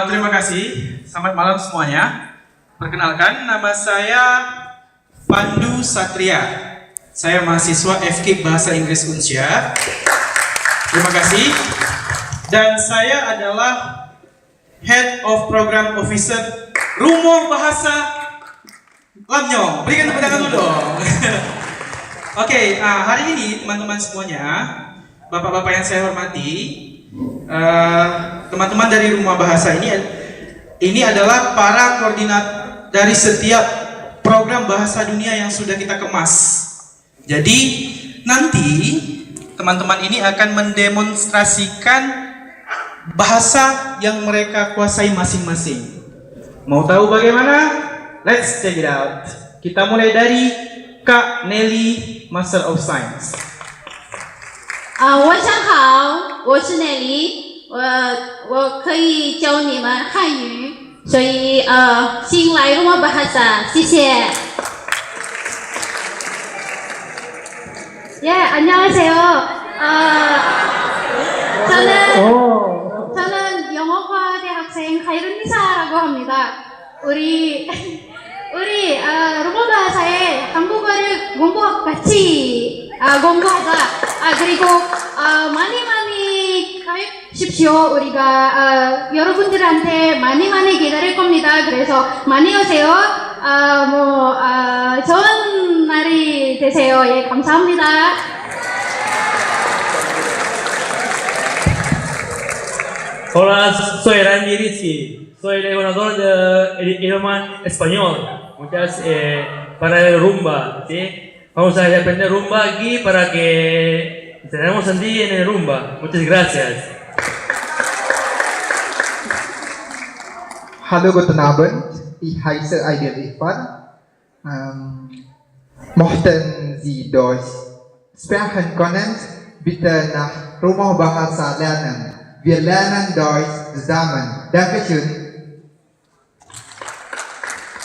Terima kasih. Selamat malam semuanya. Perkenalkan, nama saya Pandu Satria. Saya mahasiswa FK Bahasa Inggris Unsya. Terima kasih. Dan saya adalah Head of Program Officer Rumah Bahasa Lamnyong. Berikan tepuk tangan dulu dong. Oke, hari ini teman-teman semuanya, bapak-bapak yang saya hormati, teman-teman dari Rumah Bahasa ini adalah para koordinator dari setiap program bahasa dunia yang sudah kita kemas. Jadi nanti teman-teman ini akan mendemonstrasikan bahasa yang mereka kuasai masing-masing. Mau tahu bagaimana? Let's check it out. Kita mulai dari Kak Nelly, Master of Science. 晚上好，我是 Nelly，我可以教你们汉语。 所以新来Rumah Bahasa， 谢谢。 안녕하세요. 저는 영어과 대학생 하이룬니사라고 합니다. 우리 Rumah Bahasa에 한국어를 같이 공부하자. 그리고 많이 가입십시오. 우리가 여러분들한테 많이 기다릴 겁니다. 그래서 많이 오세요. 좋은 날이 되세요. 예, 감사합니다. Hola, soy Randy Rizky. Soy el gobernador del idioma español. Muchas para el rumba, ¿sí? Vamos a aprender rumba aquí para que tenemos allí en el rumba. Muchas gracias. Hallo, guten Abend. Ich heiße Aidil Iqbal. Möchten Sie Deutsch sprechen können? Bitte nach Rumah Bahasa lernen. Wir lernen Deutsch zusammen. Dankeschön.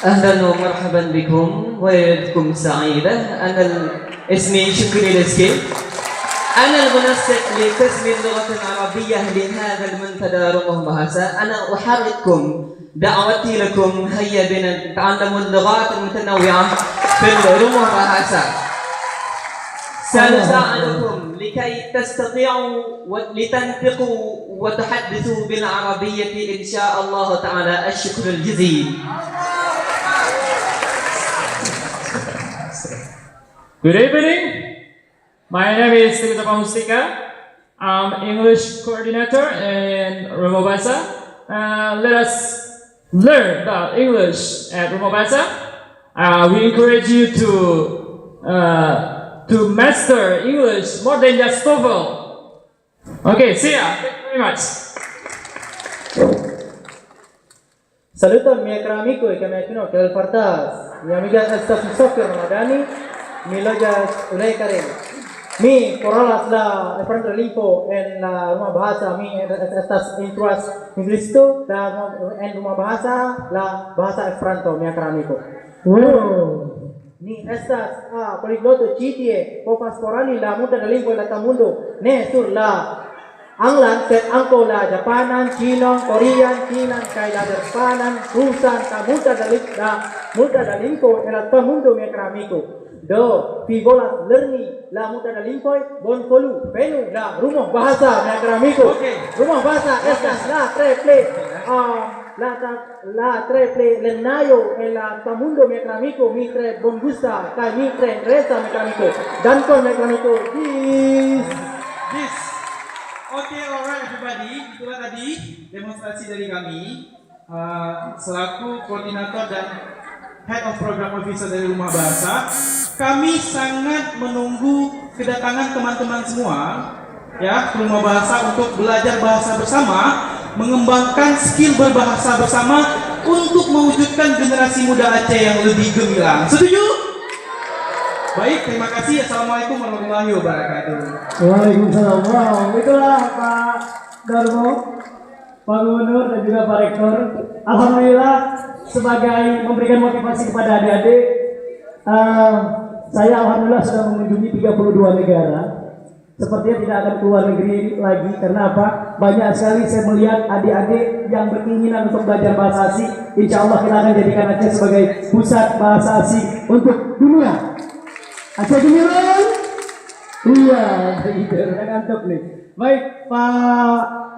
أهلا ومرحبا بكم وليلتكم سعيدة. أنا اسمي شكري لسكي. أنا المنسق لقسم اللغة العربية لهذا المنتدى رمه بهاسا. أنا أحرككم دعوتي لكم هيا بنا نتعلم اللغات المتنوعة في رمه بهاسا. سنساعدكم لكي تستطيعوا لتنطقوا وتحدثوا بالعربية إن شاء الله تعالى. الشكر الجزيل. Good evening. My name is Tigita Pamustika. I'm English coordinator in Rumah Bahasa. Let us learn about English at Rumah Bahasa. We encourage you to master English more than just TOEFL. Okay, see ya. Thank you very much. Saluton miei cari amici che mi hanno del Fartas. Mi amiga sta software Ramadani, mi lojas ulai karen. Mi corolas la Efrando Limpo en la Rumah Bahasa mi estas intras Inggris tu dan en Rumah Bahasa la bahasa Esperanto miei cari amici. Ni estas poligloto citie povas forani la muda de lingvo la tamundo ne sur la Anglan, sed ankaŭ la japanan, chinon, korean, chinan kaj la hispanan, rusan, kaj multa da lingvoj en la tamundo miaj amiko. Do, vi volas lerni la multa da lingvoj, bonvolu venu la Rumah Bahasa miaj amiko. Rumah Bahasa estas la tre plej lernejo en la tamundo miaj amiko. Mi tre bongusta kaj mi tre interesa miaj amiko. Dankon miaj amiko. Oke, alright everybody, itulah tadi demonstrasi dari kami selaku koordinator dan Head of Program Officer dari Rumah Bahasa. Kami sangat menunggu kedatangan teman-teman semua ya ke Rumah Bahasa untuk belajar bahasa bersama, mengembangkan skill berbahasa bersama untuk mewujudkan generasi muda Aceh yang lebih gemilang. Setuju? Baik, terima kasih. Assalamualaikum warahmatullahi wabarakatuh. Waalaikumsalam. Wow, itulah Pak Darmo, Pak Gubernur dan juga Pak Rektor. Alhamdulillah sebagai memberikan motivasi kepada adik-adik, saya alhamdulillah sudah mengunjungi 32 negara. sepertinya tidak akan keluar negeri lagi. Karena apa? Banyak sekali saya melihat adik-adik yang berkeinginan untuk belajar bahasa asing. Insya Allah kita akan jadikan Aceh sebagai pusat bahasa asing untuk dunia. Aceh gemilang? Iya, gitu. Udah ngantuk nih. Baik, Pak